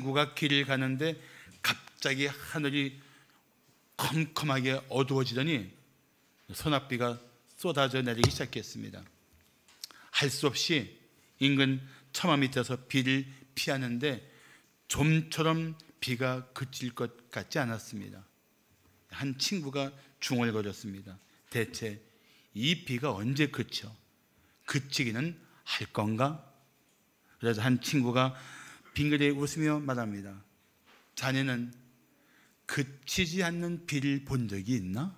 친구가 길을 가는데 갑자기 하늘이 컴컴하게 어두워지더니 소낙비가 쏟아져 내리기 시작했습니다. 할 수 없이 인근 처마 밑에서 비를 피하는데 좀처럼 비가 그칠 것 같지 않았습니다. 한 친구가 중얼거렸습니다. 대체 이 비가 언제 그쳐? 그치기는 할 건가? 그래서 한 친구가 빙그레 웃으며 말합니다. 자네는 그치지 않는 비를 본 적이 있나?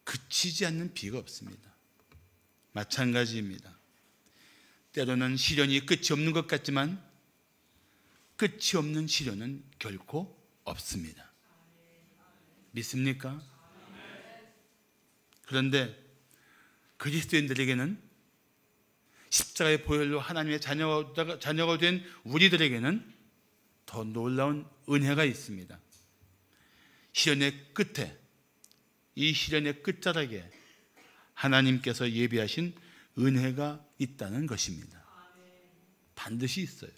그치지 않는 비가 없습니다. 마찬가지입니다. 때로는 시련이 끝이 없는 것 같지만 끝이 없는 시련은 결코 없습니다. 믿습니까? 그런데 그리스도인들에게는 십자가의 보혈로 하나님의 자녀가 된 우리들에게는 더 놀라운 은혜가 있습니다. 시련의 끝에, 이 시련의 끝자락에 하나님께서 예비하신 은혜가 있다는 것입니다. 반드시 있어요.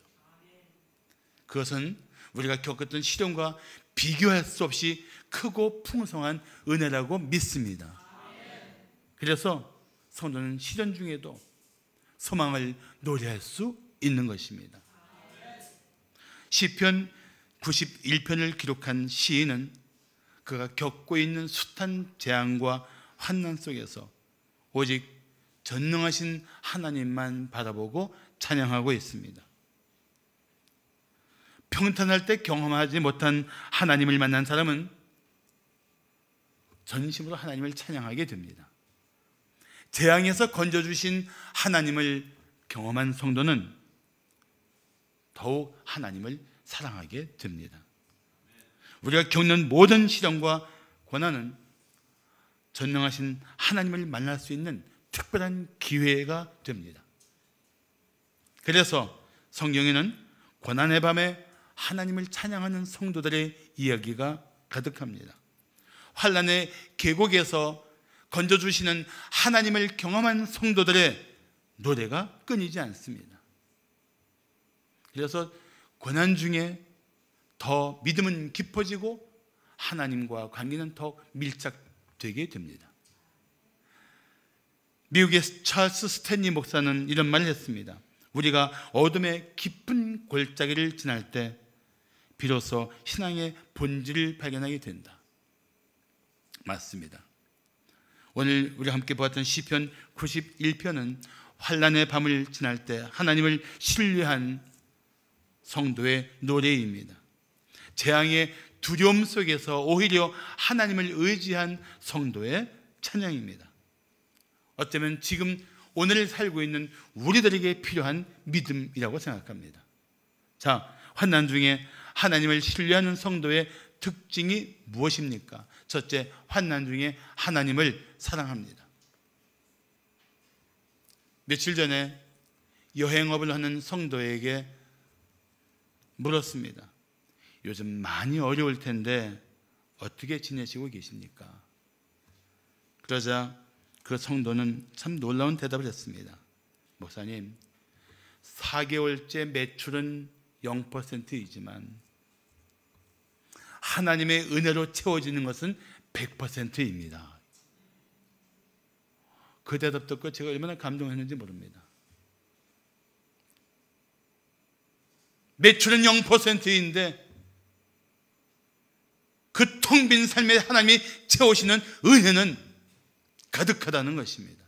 그것은 우리가 겪었던 시련과 비교할 수 없이 크고 풍성한 은혜라고 믿습니다. 그래서 성도는 시련 중에도 소망을 노래할 수 있는 것입니다. 시편 91편을 기록한 시인은 그가 겪고 있는 숱한 재앙과 환난 속에서 오직 전능하신 하나님만 바라보고 찬양하고 있습니다. 평탄할 때 경험하지 못한 하나님을 만난 사람은 전심으로 하나님을 찬양하게 됩니다. 재앙에서 건져주신 하나님을 경험한 성도는 더욱 하나님을 사랑하게 됩니다. 우리가 겪는 모든 시련과 고난은 전능하신 하나님을 만날 수 있는 특별한 기회가 됩니다. 그래서 성경에는 고난의 밤에 하나님을 찬양하는 성도들의 이야기가 가득합니다. 환난의 계곡에서 건져주시는 하나님을 경험한 성도들의 노래가 끊이지 않습니다. 그래서 고난 중에 더 믿음은 깊어지고 하나님과 관계는 더 밀착되게 됩니다. 미국의 찰스 스탠리 목사는 이런 말을 했습니다. 우리가 어둠의 깊은 골짜기를 지날 때 비로소 신앙의 본질을 발견하게 된다. 맞습니다. 오늘 우리가 함께 보았던 시편 91편은 환난의 밤을 지날 때 하나님을 신뢰한 성도의 노래입니다. 재앙의 두려움 속에서 오히려 하나님을 의지한 성도의 찬양입니다. 어쩌면 지금 오늘 살고 있는 우리들에게 필요한 믿음이라고 생각합니다. 자, 환난 중에 하나님을 신뢰하는 성도의 특징이 무엇입니까? 첫째, 환난 중에 하나님을 사랑합니다. 며칠 전에 여행업을 하는 성도에게 물었습니다. 요즘 많이 어려울 텐데 어떻게 지내시고 계십니까? 그러자 그 성도는 참 놀라운 대답을 했습니다. 목사님, 4개월째 매출은 0%이지만 하나님의 은혜로 채워지는 것은 100%입니다. 그 대답 듣고 제가 얼마나 감동했는지 모릅니다. 매출은 0%인데 그 텅 빈 삶에 하나님이 채우시는 은혜는 가득하다는 것입니다.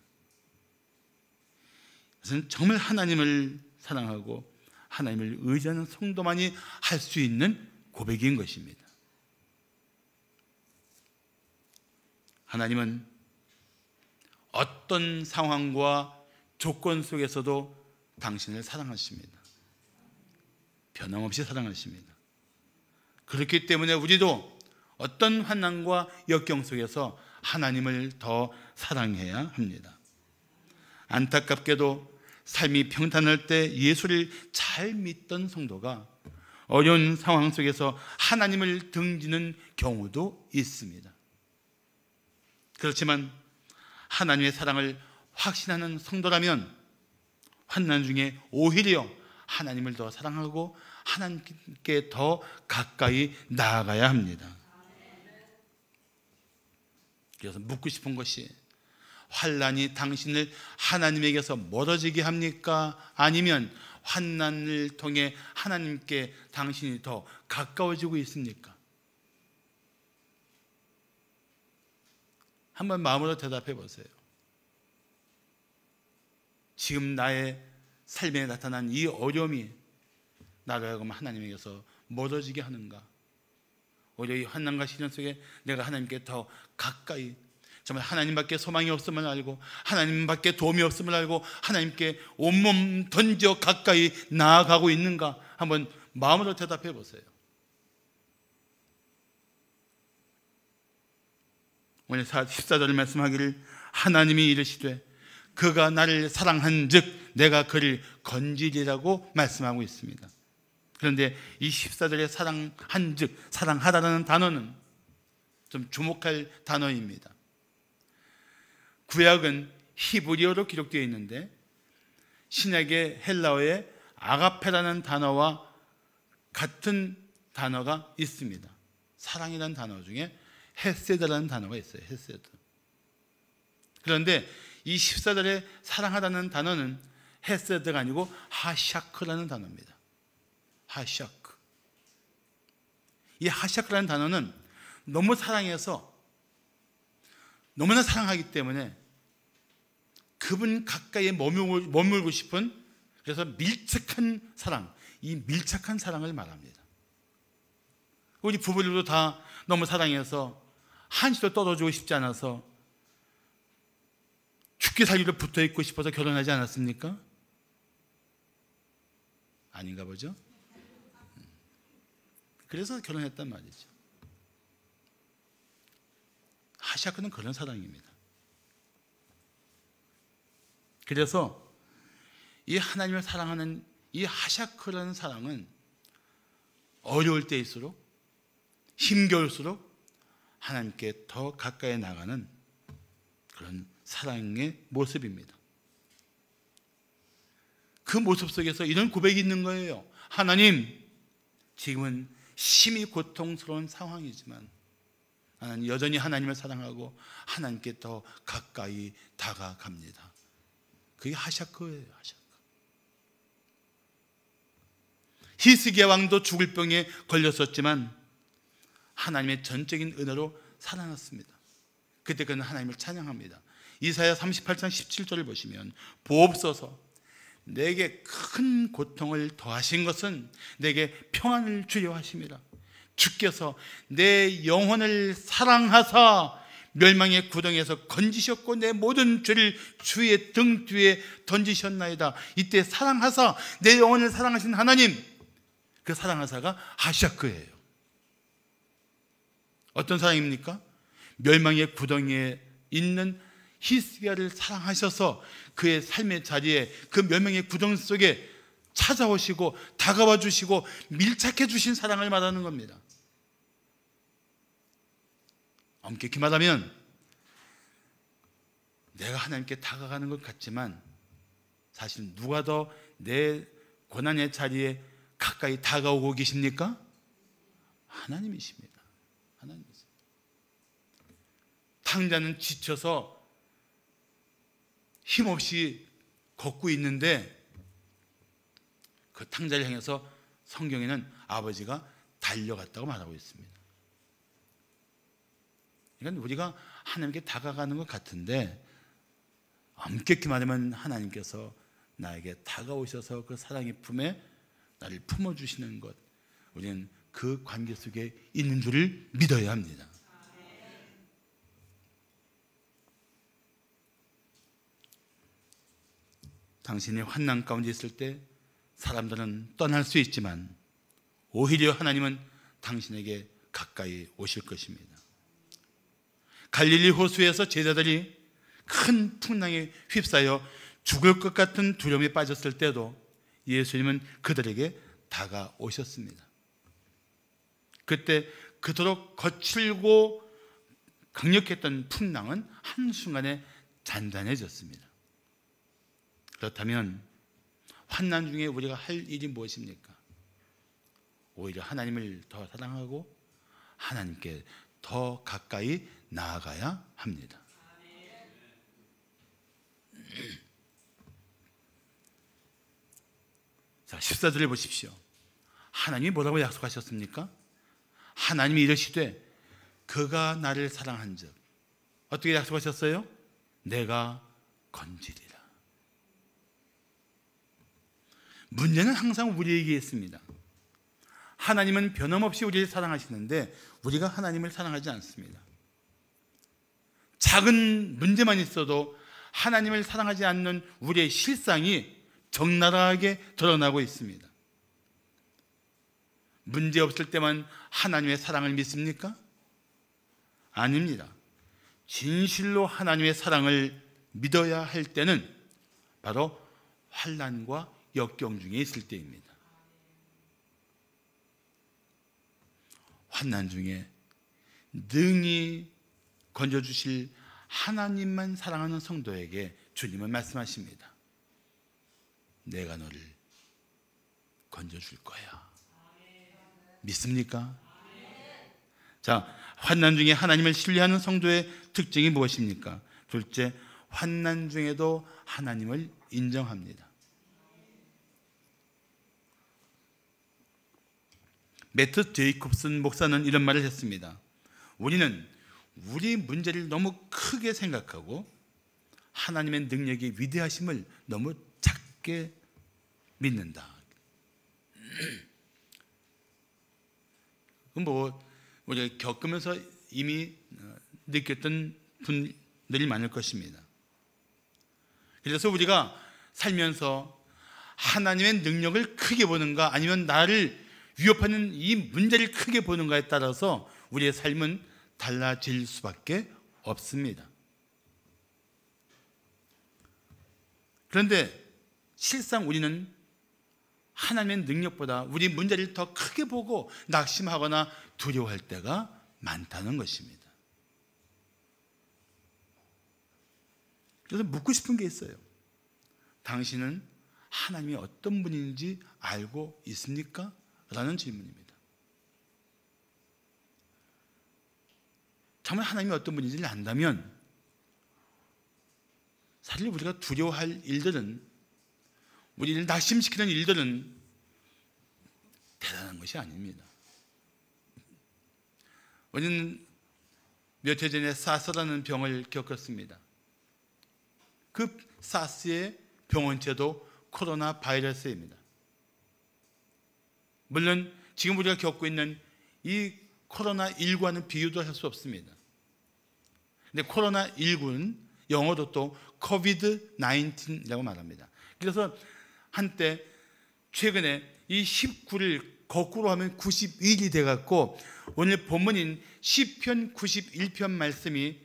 그것은 정말 하나님을 사랑하고 하나님을 의지하는 성도만이 할 수 있는 고백인 것입니다. 하나님은 어떤 상황과 조건 속에서도 당신을 사랑하십니다. 변함없이 사랑하십니다. 그렇기 때문에 우리도 어떤 환난과 역경 속에서 하나님을 더 사랑해야 합니다. 안타깝게도 삶이 평탄할 때 예수를 잘 믿던 성도가 어려운 상황 속에서 하나님을 등지는 경우도 있습니다. 그렇지만 하나님의 사랑을 확신하는 성도라면 환난 중에 오히려 하나님을 더 사랑하고 하나님께 더 가까이 나아가야 합니다. 그래서 묻고 싶은 것이, 환난이 당신을 하나님에게서 멀어지게 합니까? 아니면 환난을 통해 하나님께 당신이 더 가까워지고 있습니까? 한번 마음으로 대답해 보세요. 지금 나의 삶에 나타난 이 어려움이 나로 하여금 하나님에게서 멀어지게 하는가? 오히려 이 환난과 시련 속에 내가 하나님께 더 가까이, 정말 하나님밖에 소망이 없음을 알고 하나님밖에 도움이 없음을 알고 하나님께 온몸 던져 가까이 나아가고 있는가? 한번 마음으로 대답해 보세요. 오늘 14절을 말씀하기를, 하나님이 이르시되 그가 나를 사랑한 즉 내가 그를 건지리라고 말씀하고 있습니다. 그런데 이 14절에 사랑한 즉, 사랑하다라는 단어는 좀 주목할 단어입니다. 구약은 히브리어로 기록되어 있는데 신약의 헬라어의 아가페라는 단어와 같은 단어가 있습니다. 사랑이라는 단어 중에 헤세드라는 단어가 있어요. 헤세드. 그런데 이 14절에 사랑하다는 단어는 헤세드가 아니고 하샤크라는 단어입니다. 하샤크. 이 하샤크라는 단어는 너무 사랑해서, 너무나 사랑하기 때문에 그분 가까이에 머물고 싶은, 그래서 밀착한 사랑, 이 밀착한 사랑을 말합니다. 우리 부부들도 다 너무 사랑해서 한시도 떨어지고 싶지 않아서 죽기 살기로 붙어 있고 싶어서 결혼하지 않았습니까? 아닌가 보죠? 그래서 결혼했단 말이죠. 하샤크는 그런 사랑입니다. 그래서 이 하나님을 사랑하는 이 하샤크라는 사랑은 어려울 때일수록, 힘겨울수록 하나님께 더 가까이 나가는 그런 사랑의 모습입니다. 그 모습 속에서 이런 고백이 있는 거예요. 하나님, 지금은 심히 고통스러운 상황이지만 나는 여전히 하나님을 사랑하고 하나님께 더 가까이 다가갑니다. 그게 하샤크예요. 하샤크. 히스기야 왕도 죽을 병에 걸렸었지만 하나님의 전적인 은혜로 살아났습니다. 그때 그는 하나님을 찬양합니다. 이사야 38장 17절을 보시면, 보옵소서 내게 큰 고통을 더하신 것은 내게 평안을 주려 하심이라. 주께서 내 영혼을 사랑하사 멸망의 구덩이에서 건지셨고 내 모든 죄를 주의 등 뒤에 던지셨나이다. 이때 사랑하사, 내 영혼을 사랑하신 하나님, 그 사랑하사가 하샤크예요. 어떤 사랑입니까? 멸망의 구덩이에 있는 히스기야를 사랑하셔서 그의 삶의 자리에, 그 멸망의 구덩이 속에 찾아오시고 다가와 주시고 밀착해 주신 사랑을 말하는 겁니다. 엄격히 말하면 내가 하나님께 다가가는 것 같지만 사실 누가 더 내 고난의 자리에 가까이 다가오고 계십니까? 하나님이십니다. 하나님이십니다. 탕자는 지쳐서 힘없이 걷고 있는데 그 탕자를 향해서 성경에는 아버지가 달려갔다고 말하고 있습니다. 그러니까 우리가 하나님께 다가가는 것 같은데 엄격히 말하면 하나님께서 나에게 다가오셔서 그 사랑의 품에 나를 품어주시는 것, 우리는 그 관계 속에 있는 줄을 믿어야 합니다. 당신이 환난 가운데 있을 때 사람들은 떠날 수 있지만 오히려 하나님은 당신에게 가까이 오실 것입니다. 갈릴리 호수에서 제자들이 큰 풍랑에 휩싸여 죽을 것 같은 두려움에 빠졌을 때도 예수님은 그들에게 다가오셨습니다. 그때 그토록 거칠고 강력했던 풍랑은 한순간에 잔잔해졌습니다. 그렇다면 환난 중에 우리가 할 일이 무엇입니까? 오히려 하나님을 더 사랑하고 하나님께 더 가까이 나아가야 합니다. 자, 14절을 보십시오. 하나님이 뭐라고 약속하셨습니까? 하나님이 이르시되 그가 나를 사랑한즉 어떻게 약속하셨어요? 내가 건지리라. 문제는 항상 우리에게 있습니다. 하나님은 변함없이 우리를 사랑하시는데 우리가 하나님을 사랑하지 않습니다. 작은 문제만 있어도 하나님을 사랑하지 않는 우리의 실상이 적나라하게 드러나고 있습니다. 문제 없을 때만 하나님의 사랑을 믿습니까? 아닙니다. 진실로 하나님의 사랑을 믿어야 할 때는 바로 환난과 역경 중에 있을 때입니다. 환난 중에 능히 건져주실 하나님만 사랑하는 성도에게 주님은 말씀하십니다. 내가 너를 건져줄 거야. 믿습니까? 자, 환난 중에 하나님을 신뢰하는 성도의 특징이 무엇입니까? 둘째, 환난 중에도 하나님을 인정합니다. 매트 제이콥슨 목사는 이런 말을 했습니다. 우리는 우리 문제를 너무 크게 생각하고 하나님의 능력의 위대하심을 너무 작게 믿는다. 우리가 겪으면서 이미 느꼈던 분들이 많을 것입니다. 그래서 우리가 살면서 하나님의 능력을 크게 보는가 아니면 나를 위협하는 이 문제를 크게 보는가에 따라서 우리의 삶은 달라질 수밖에 없습니다. 그런데 실상 우리는 하나님의 능력보다 우리 문제를 더 크게 보고 낙심하거나 두려워할 때가 많다는 것입니다. 그래서 묻고 싶은 게 있어요. 당신은 하나님이 어떤 분인지 알고 있습니까? 라는 질문입니다. 정말 하나님이 어떤 분인지를 안다면 사실 우리가 두려워할 일들은, 우리를 낙심시키는 일들은 대단한 것이 아닙니다. 우리는 몇 해 전에 사스라는 병을 겪었습니다. 그 사스의 병원체도 코로나 바이러스입니다. 물론 지금 우리가 겪고 있는 이 코로나19와는 비교도 할 수 없습니다. 근데 코로나19는 영어로 또 COVID-19이라고 말합니다. 그래서 한때 최근에 이 19를 거꾸로 하면 91이 돼갖고 오늘 본문인 시편 91편 말씀이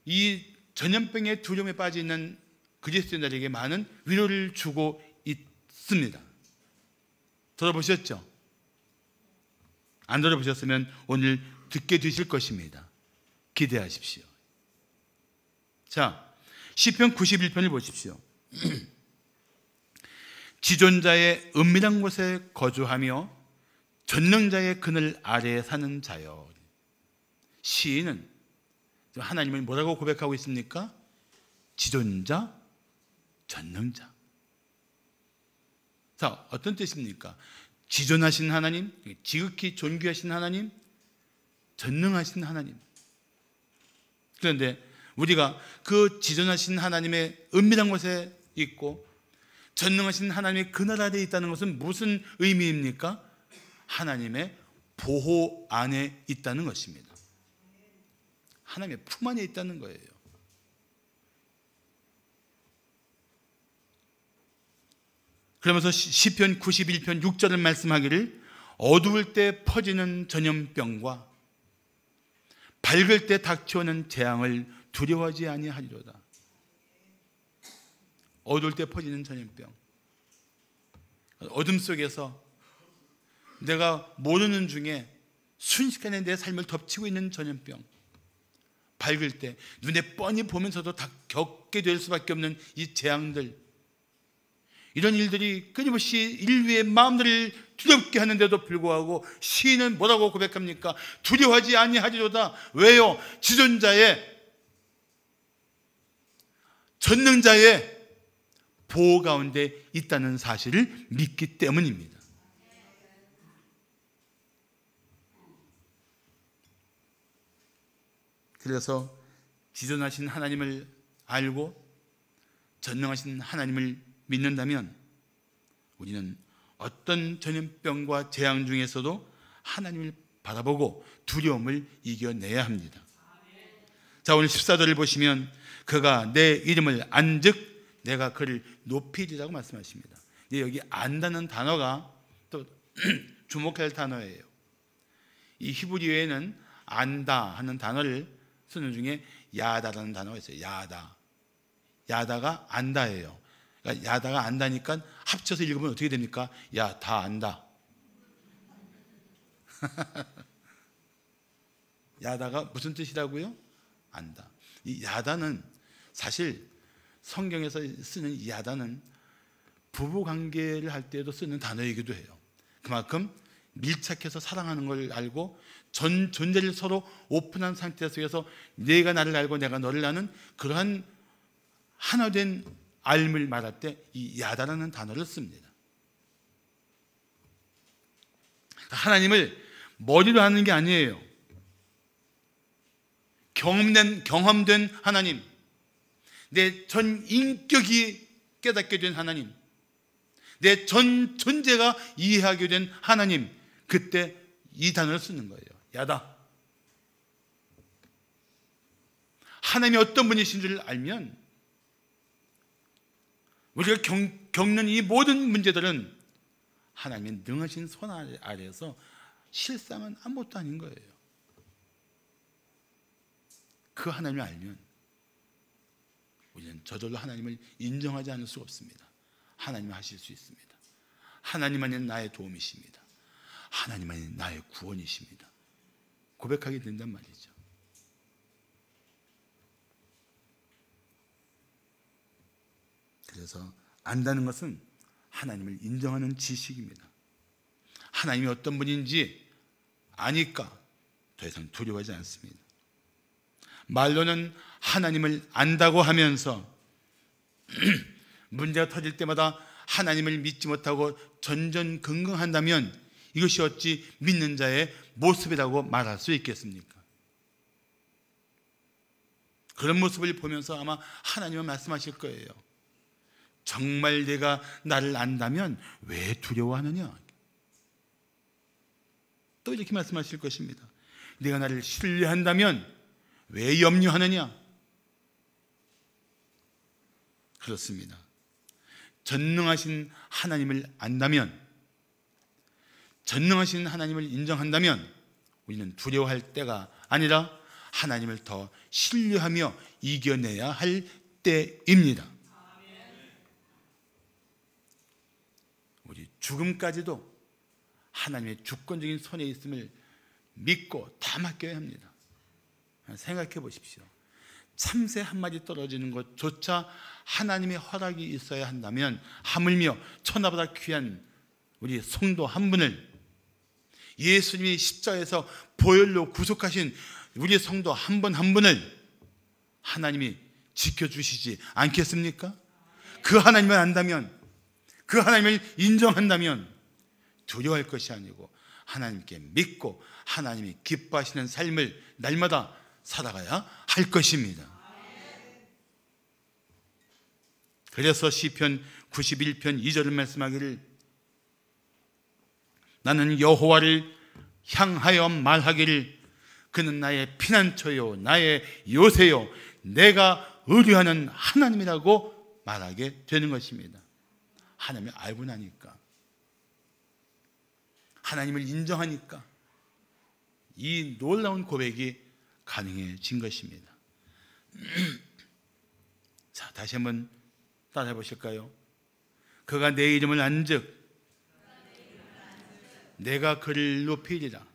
이 전염병의 두려움에 빠져 있는 그리스도인들에게 많은 위로를 주고 있습니다. 들어보셨죠? 안 들어보셨으면 오늘 듣게 되실 것입니다. 기대하십시오. 자, 시편 91편을 보십시오. 지존자의 은밀한 곳에 거주하며 전능자의 그늘 아래에 사는 자여. 시인은 하나님을 뭐라고 고백하고 있습니까? 지존자, 전능자. 자, 어떤 뜻입니까? 지존하신 하나님, 지극히 존귀하신 하나님, 전능하신 하나님. 그런데 우리가 그 지존하신 하나님의 은밀한 곳에 있고 전능하신 하나님의 그늘 아래에 있다는 것은 무슨 의미입니까? 하나님의 보호 안에 있다는 것입니다. 하나님의 품 안에 있다는 거예요. 그러면서 시편 91편 6절을 말씀하기를 어두울 때 퍼지는 전염병과 밝을 때 닥쳐오는 재앙을 두려워하지 아니하리로다. 어두울 때 퍼지는 전염병, 어둠 속에서 내가 모르는 중에 순식간에 내 삶을 덮치고 있는 전염병, 밝을 때 눈에 뻔히 보면서도 다 겪게 될 수밖에 없는 이 재앙들, 이런 일들이 끊임없이 인류의 마음들을 두렵게 하는데도 불구하고 시인은 뭐라고 고백합니까? 두려워하지 아니하리로다. 왜요? 지존자의, 전능자의 보호 가운데 있다는 사실을 믿기 때문입니다. 그래서 지존하신 하나님을 알고 전능하신 하나님을 믿는다면 우리는 어떤 전염병과 재앙 중에서도 하나님을 바라보고 두려움을 이겨내야 합니다. 자, 오늘 14절을 보시면 그가 내 이름을 안즉 내가 그를 높이리라고 말씀하십니다. 여기 안다는 단어가 또 주목할 단어예요. 이 히브리어에는 안다 하는 단어를 쓰는 중에 야다라는 단어가 있어요. 야다가 안다예요. 그러니까 야다가 안다니까 합쳐서 읽으면 어떻게 됩니까? 야, 다 안다. 야다가 무슨 뜻이라고요? 안다. 이 야다는 사실 성경에서 쓰는 이 야다는 부부관계를 할 때도 쓰는 단어이기도 해요. 그만큼 밀착해서 사랑하는 걸 알고 전 존재를 서로 오픈한 상태 속에서 내가 나를 알고 내가 너를 아는 그러한 하나된 알을 말할 때 이 야다라는 단어를 씁니다. 하나님을 머리로 하는 게 아니에요. 경험된 하나님, 내 전 인격이 깨닫게 된 하나님, 내 전 존재가 이해하게 된 하나님, 그때 이 단어를 쓰는 거예요. 야다. 하나님이 어떤 분이신 줄 알면 우리가 겪는 이 모든 문제들은 하나님의 능하신 손 아래에서 실상은 아무것도 아닌 거예요. 그 하나님을 알면 우리는 저절로 하나님을 인정하지 않을 수가 없습니다. 하나님이 하실 수 있습니다. 하나님만이 나의 도움이십니다. 하나님만이 나의 구원이십니다. 고백하게 된단 말이죠. 그래서 안다는 것은 하나님을 인정하는 지식입니다. 하나님이 어떤 분인지 아니까 더 이상 두려워하지 않습니다. 말로는 하나님을 안다고 하면서 문제가 터질 때마다 하나님을 믿지 못하고 전전긍긍한다면 이것이 어찌 믿는 자의 모습이라고 말할 수 있겠습니까? 그런 모습을 보면서 아마 하나님은 말씀하실 거예요. 정말 내가 나를 안다면 왜 두려워하느냐? 또 이렇게 말씀하실 것입니다. 내가 나를 신뢰한다면 왜 염려하느냐? 그렇습니다. 전능하신 하나님을 안다면, 전능하신 하나님을 인정한다면 우리는 두려워할 때가 아니라 하나님을 더 신뢰하며 이겨내야 할 때입니다. 우리 죽음까지도 하나님의 주권적인 손에 있음을 믿고 다 맡겨야 합니다. 생각해 보십시오. 참새 한 마리 떨어지는 것조차 하나님의 허락이 있어야 한다면 하물며 천하보다 귀한 우리 성도 한 분을, 예수님이 십자가에서 보혈로 구속하신 우리 성도 한 분 한 분을 하나님이 지켜주시지 않겠습니까? 그 하나님을 안다면, 그 하나님을 인정한다면 두려워할 것이 아니고 하나님께 믿고 하나님이 기뻐하시는 삶을 날마다 살아가야 할 것입니다. 그래서 시편 91편 2절을 말씀하기를 나는 여호와를 향하여 말하기를 그는 나의 피난처요 나의 요새요 내가 의뢰하는 하나님이라고 말하게 되는 것입니다. 하나님을 알고 나니까, 하나님을 인정하니까 이 놀라운 고백이 가능해진 것입니다. 자, 다시 한번 따라해 보실까요? 그가 내 이름을 안즉 내가 그를 높이리라.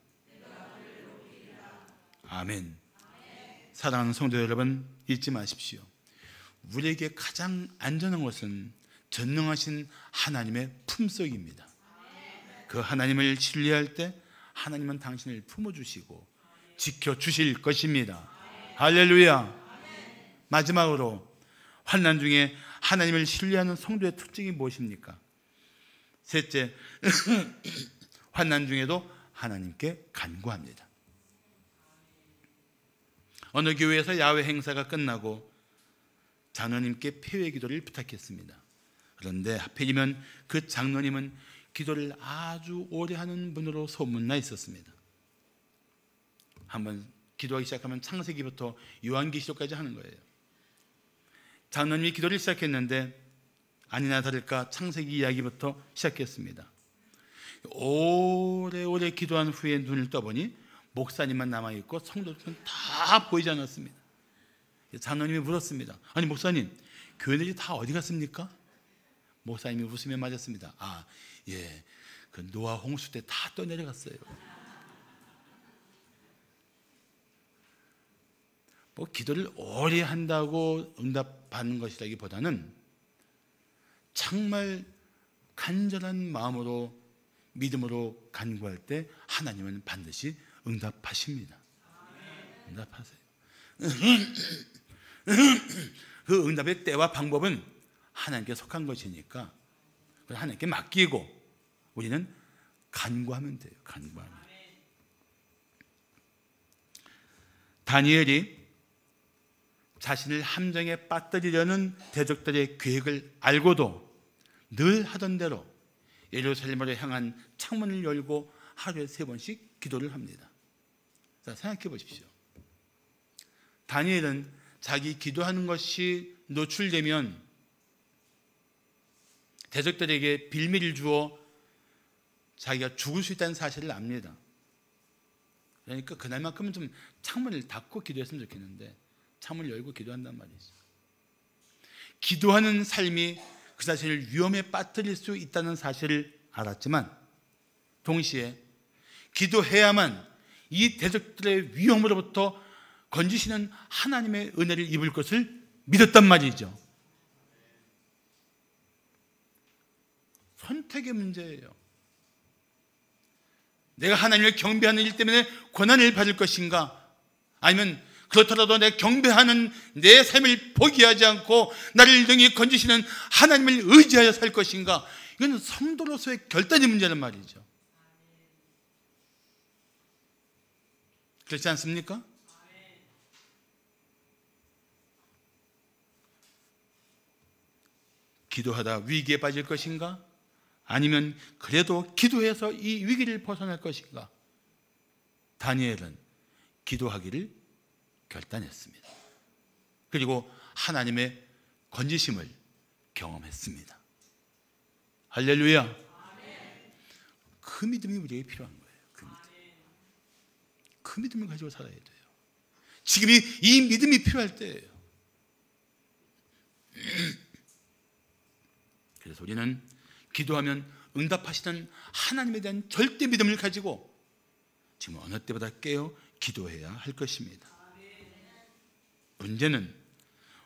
아멘. 사랑하는 성도 여러분, 잊지 마십시오. 우리에게 가장 안전한 것은 전능하신 하나님의 품속입니다. 그 하나님을 신뢰할 때 하나님은 당신을 품어주시고 지켜주실 것입니다. 할렐루야. 마지막으로 환난 중에 하나님을 신뢰하는 성도의 특징이 무엇입니까? 셋째, 환난 중에도 하나님께 간구합니다. 어느 교회에서 야외 행사가 끝나고 장로님께 폐회 기도를 부탁했습니다. 그런데 하필이면 그 장로님은 기도를 아주 오래 하는 분으로 소문나 있었습니다. 한번 기도하기 시작하면 창세기부터 요한계시록까지 하는 거예요. 장로님이 기도를 시작했는데 아니나 다를까 창세기 이야기부터 시작했습니다. 오래오래 기도한 후에 눈을 떠보니 목사님만 남아있고 성도들은 다 보이지 않았습니다. 장로님이 물었습니다. 아니 목사님, 교회들이 다 어디 갔습니까? 목사님이 웃으며 맞았습니다. 아, 예, 그 노아 홍수 때 다 떠내려갔어요. 뭐 기도를 오래 한다고 응답하는 것이라기보다는 정말 간절한 마음으로 믿음으로 간구할 때 하나님은 반드시 응답하십니다. 응답하세요. 그 응답의 때와 방법은 하나님께 속한 것이니까 하나님께 맡기고 우리는 간구하면 돼요. 간구하면. 다니엘이 자신을 함정에 빠뜨리려는 대적들의 계획을 알고도 늘 하던 대로 예루살렘으로 향한 창문을 열고 하루에 3번씩 기도를 합니다. 자, 생각해 보십시오. 다니엘은 자기 기도하는 것이 노출되면 대적들에게 빌미를 주어 자기가 죽을 수 있다는 사실을 압니다. 그러니까 그날만큼은 좀 창문을 닫고 기도했으면 좋겠는데 창문을 열고 기도한단 말이죠. 기도하는 삶이 그 자신을 위험에 빠뜨릴 수 있다는 사실을 알았지만 동시에 기도해야만 이 대적들의 위험으로부터 건지시는 하나님의 은혜를 입을 것을 믿었단 말이죠. 선택의 문제예요. 내가 하나님을 경배하는 일 때문에 고난을 받을 것인가, 아니면 그렇더라도 내 경배하는 내 삶을 포기하지 않고 나를 능히 건지시는 하나님을 의지하여 살 것인가, 이건 성도로서의 결단의 문제란 말이죠. 그렇지 않습니까? 기도하다 위기에 빠질 것인가, 아니면 그래도 기도해서 이 위기를 벗어날 것인가? 다니엘은 기도하기를 결단했습니다. 그리고 하나님의 건지심을 경험했습니다. 할렐루야. 그 믿음이 우리에게 필요한 거예요. 그 믿음을 가지고 살아야 돼요. 지금이 이 믿음이 필요할 때예요. 그래서 우리는 기도하면 응답하시는 하나님에 대한 절대 믿음을 가지고 지금 어느 때보다 깨어 기도해야 할 것입니다. 문제는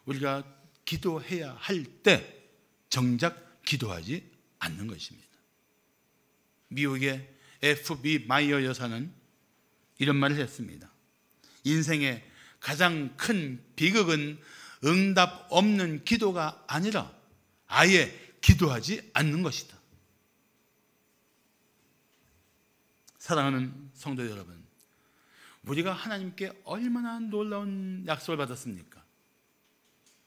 우리가 기도해야 할 때 정작 기도하지 않는 것입니다. 미국의 F.B. 마이어 여사는 이런 말을 했습니다. 인생의 가장 큰 비극은 응답 없는 기도가 아니라 아예 기도하지 않는 것이다. 사랑하는 성도 여러분, 우리가 하나님께 얼마나 놀라운 약속을 받았습니까?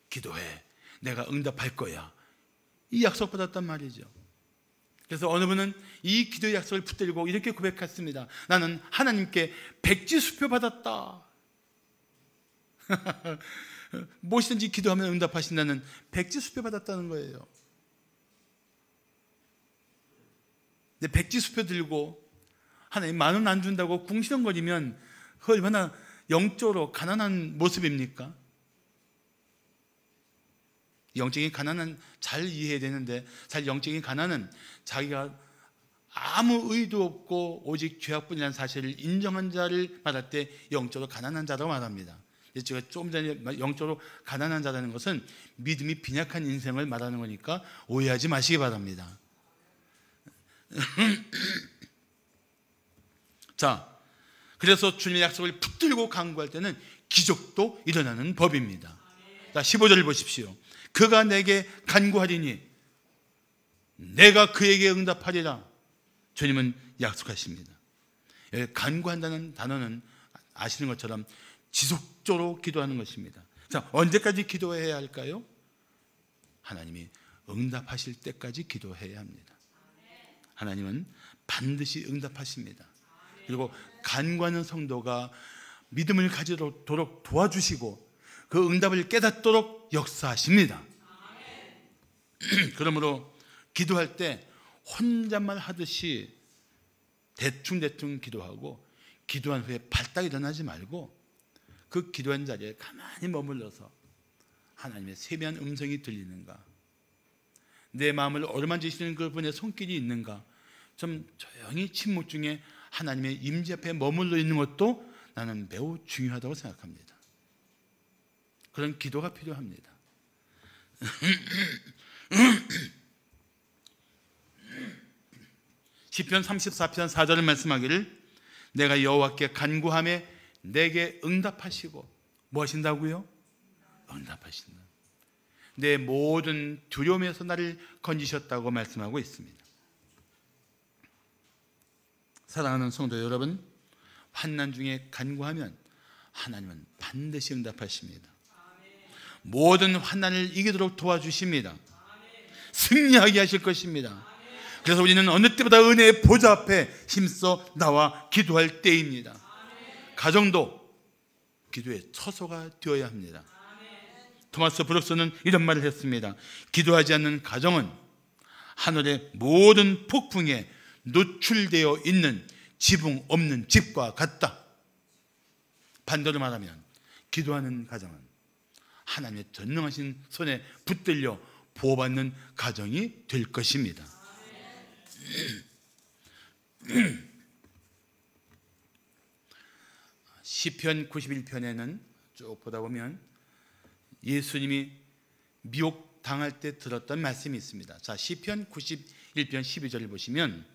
기도해, 내가 응답할 거야. 이 약속 받았단 말이죠. 그래서 어느 분은 이 기도의 약속을 붙들고 이렇게 고백했습니다. 나는 하나님께 백지수표 받았다. 무엇이든지 기도하면 응답하신다는 백지수표 받았다는 거예요. 근데 백지수표 들고 하나님 10,000원 안 준다고 궁시렁거리면 그 얼마나 영적으로 가난한 모습입니까? 영적인 가난은 잘 이해해야 되는데, 사실 영적인 가난은 자기가 아무 의도 없고 오직 죄악뿐이라는 사실을 인정한 자를 말할 때 영적으로 가난한 자라고 말합니다. 제가 좀 전에 영적으로 가난한 자라는 것은 믿음이 빈약한 인생을 말하는 거니까 오해하지 마시기 바랍니다. 자, 그래서 주님의 약속을 붙들고 간구할 때는 기적도 일어나는 법입니다. 자, 15절을 보십시오. 그가 내게 간구하리니 내가 그에게 응답하리라. 주님은 약속하십니다. 간구한다는 단어는 아시는 것처럼 지속적으로 기도하는 것입니다. 자, 언제까지 기도해야 할까요? 하나님이 응답하실 때까지 기도해야 합니다. 하나님은 반드시 응답하십니다. 그리고 간구하는 성도가 믿음을 가지도록 도와주시고 그 응답을 깨닫도록 역사하십니다. 그러므로 기도할 때 혼잣말 하듯이 대충 기도하고 기도한 후에 발딱 일어나지 말고 그 기도한 자리에 가만히 머물러서 하나님의 세미한 음성이 들리는가, 내 마음을 어루만지시는 그분의 손길이 있는가, 좀 조용히 침묵 중에 하나님의 임재 앞에 머물러 있는 것도 나는 매우 중요하다고 생각합니다. 그런 기도가 필요합니다. 시편 34편 4절을 말씀하기를 내가 여호와께 간구하매 내게 응답하시고 뭐 하신다고요? 응답하신다. 내 모든 두려움에서 나를 건지셨다고 말씀하고 있습니다. 사랑하는 성도 여러분, 환난 중에 간구하면 하나님은 반드시 응답하십니다. 모든 환난을 이기도록 도와주십니다. 승리하게 하실 것입니다. 그래서 우리는 어느 때보다 은혜의 보좌 앞에 힘써 나와 기도할 때입니다. 가정도 기도의 처소가 되어야 합니다. 토마스 브룩스는 이런 말을 했습니다. 기도하지 않는 가정은 하늘의 모든 폭풍에 노출되어 있는 지붕 없는 집과 같다. 반대로 말하면 기도하는 가정은 하나님의 전능하신 손에 붙들려 보호받는 가정이 될 것입니다. 시편 91편에는 쭉 보다 보면 예수님이 미혹당할 때 들었던 말씀이 있습니다. 자, 시편 91편 12절을 보시면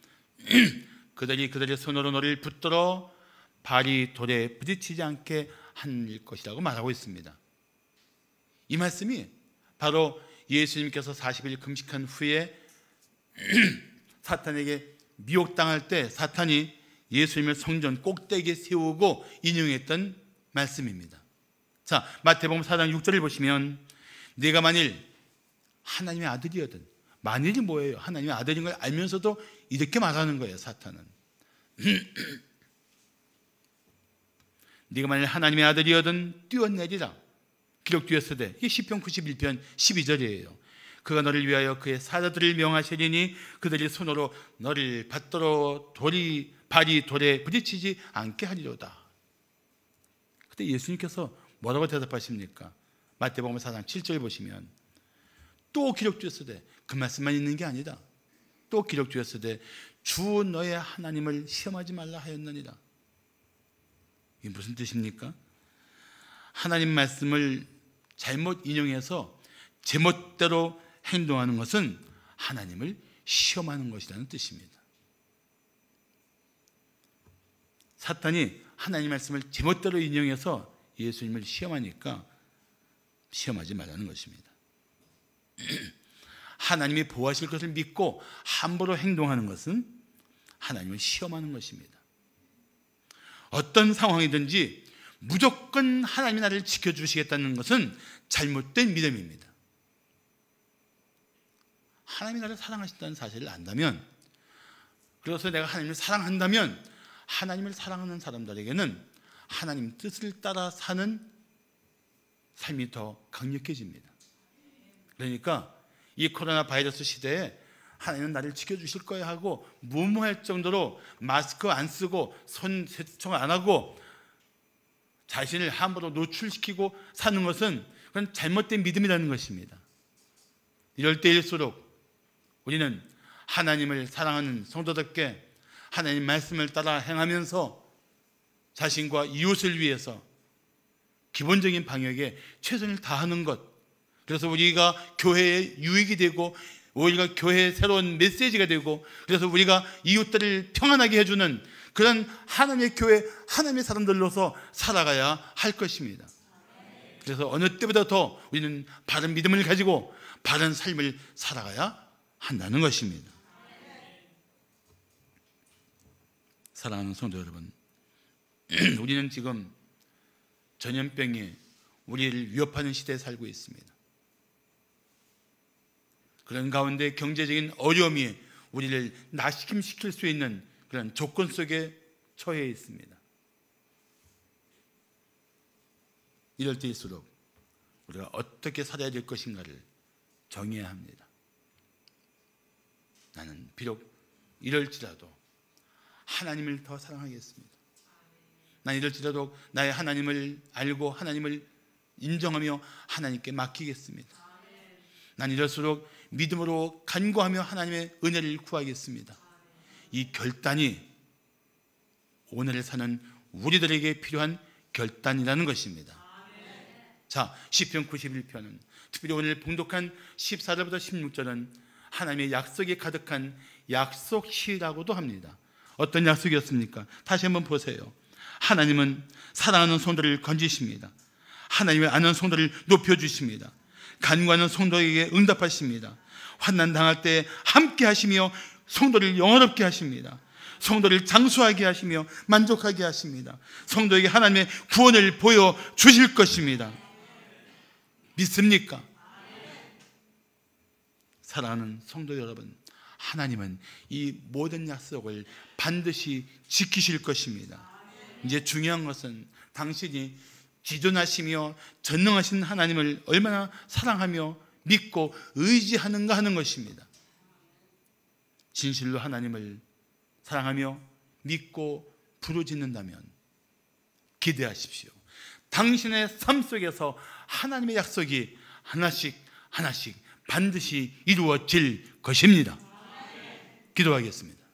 그들이 손으로 너를 붙들어 발이 돌에 부딪히지 않게 할 것이라고 말하고 있습니다. 이 말씀이 바로 예수님께서 40일 금식한 후에 사탄에게 미혹당할 때 사탄이 예수님을 성전 꼭대기에 세우고 인용했던 말씀입니다. 자, 마태복음 4장 6절을 보시면 네가 만일 하나님의 아들이거든, 만일이 뭐예요? 하나님의 아들인 걸 알면서도 이렇게 말하는 거예요, 사탄은. 네가 만일 하나님의 아들이거든 뛰어내리라. 기록되었으되, 이게 시편 91편 12절이에요. 그가 너를 위하여 그의 사자들을 명하시리니 그들이 손으로 너를 받들어 발이 돌에 부딪히지 않게 하리로다. 그때 예수님께서 뭐라고 대답하십니까? 마태복음 4장 7절 보시면 또 기록되었으되, 그 말씀만 있는 게 아니다. 또 기록되었으되 주 너의 하나님을 시험하지 말라 하였느니라. 이게 무슨 뜻입니까? 하나님 말씀을 잘못 인용해서 제멋대로 행동하는 것은 하나님을 시험하는 것이라는 뜻입니다. 사탄이 하나님 말씀을 제멋대로 인용해서 예수님을 시험하니까 시험하지 말라는 것입니다. 하나님이 보호하실 것을 믿고 함부로 행동하는 것은 하나님을 시험하는 것입니다. 어떤 상황이든지 무조건 하나님이 나를 지켜주시겠다는 것은 잘못된 믿음입니다. 하나님이 나를 사랑하신다는 사실을 안다면, 그래서 내가 하나님을 사랑한다면 하나님을 사랑하는 사람들에게는 하나님 뜻을 따라 사는 삶이 더 강력해집니다. 그러니까 이 코로나 바이러스 시대에 하나님은 나를 지켜주실 거야 하고 무모할 정도로 마스크 안 쓰고 손 세척 안 하고 자신을 함부로 노출시키고 사는 것은 그건 잘못된 믿음이라는 것입니다. 이럴 때일수록 우리는 하나님을 사랑하는 성도답게 하나님 말씀을 따라 행하면서 자신과 이웃을 위해서 기본적인 방역에 최선을 다하는 것, 그래서 우리가 교회에 유익이 되고 우리가 교회의 새로운 메시지가 되고, 그래서 우리가 이웃들을 평안하게 해주는 그런 하나님의 교회, 하나님의 사람들로서 살아가야 할 것입니다. 그래서 어느 때보다 더 우리는 바른 믿음을 가지고 바른 삶을 살아가야 한다는 것입니다. 사랑하는 성도 여러분, 우리는 지금 전염병이 우리를 위협하는 시대에 살고 있습니다. 그런 가운데 경제적인 어려움이 우리를 낙심시킬 수 있는 그런 조건 속에 처해 있습니다. 이럴 때일수록 우리가 어떻게 살아야 될 것인가를 정해야 합니다. 나는 비록 이럴지라도 하나님을 더 사랑하겠습니다. 난 이럴지라도 나의 하나님을 알고 하나님을 인정하며 하나님께 맡기겠습니다. 난 이럴수록 믿음으로 간구하며 하나님의 은혜를 구하겠습니다. 이 결단이 오늘을 사는 우리들에게 필요한 결단이라는 것입니다. 자, 시편 91편은 특별히 오늘 봉독한 14절부터 16절은 하나님의 약속이 가득한 약속시라고도 합니다. 어떤 약속이었습니까? 다시 한번 보세요. 하나님은 사랑하는 성도를 건지십니다. 하나님을 아는 성도를 높여주십니다. 간구하는 성도에게 응답하십니다. 환난 당할 때 함께 하시며 성도를 영원롭게 하십니다. 성도를 장수하게 하시며 만족하게 하십니다. 성도에게 하나님의 구원을 보여주실 것입니다. 믿습니까? 사랑하는 성도 여러분, 하나님은 이 모든 약속을 반드시 지키실 것입니다. 이제 중요한 것은 당신이 지존하시며 전능하신 하나님을 얼마나 사랑하며 믿고 의지하는가 하는 것입니다. 진실로 하나님을 사랑하며 믿고 부르짖는다면 기대하십시오. 당신의 삶 속에서 하나님의 약속이 하나씩 하나씩 반드시 이루어질 것입니다. 기도하겠습니다.